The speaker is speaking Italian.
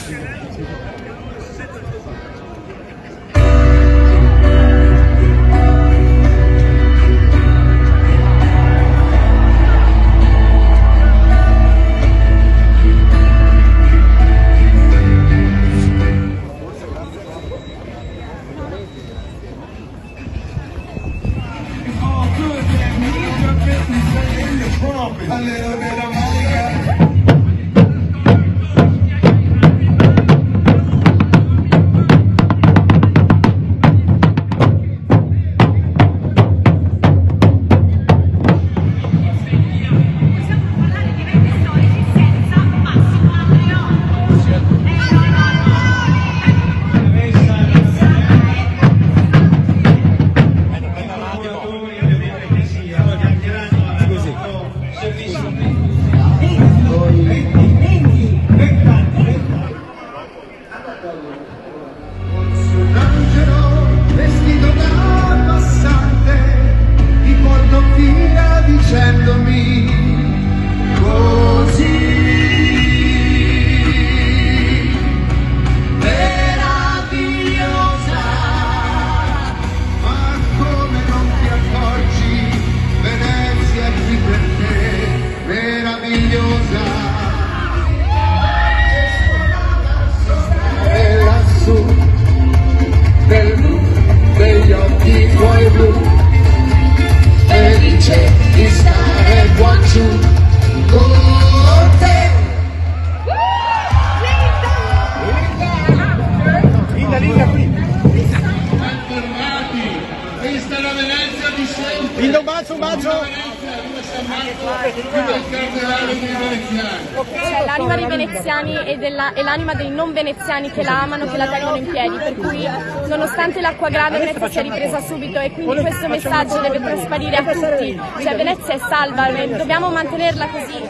A little bit of Monica. Vestito da passante, ti porto via dicendomi così meravigliosa, ma come non ti accorgi, Venezia è qui per te, meravigliosa. E lassù nel blu degli occhi tuoi blu, felice di stare qua giù con te. Linda qui. Bentornati, questa è la Venezia di sempre. Linda, un bacio. C'è l'anima dei veneziani e l'anima dei non veneziani che la amano, che la tengono in piedi, per cui nonostante l'acqua grave Venezia si è ripresa subito e quindi questo messaggio deve trasparire a tutti, cioè Venezia è salva, dobbiamo mantenerla così.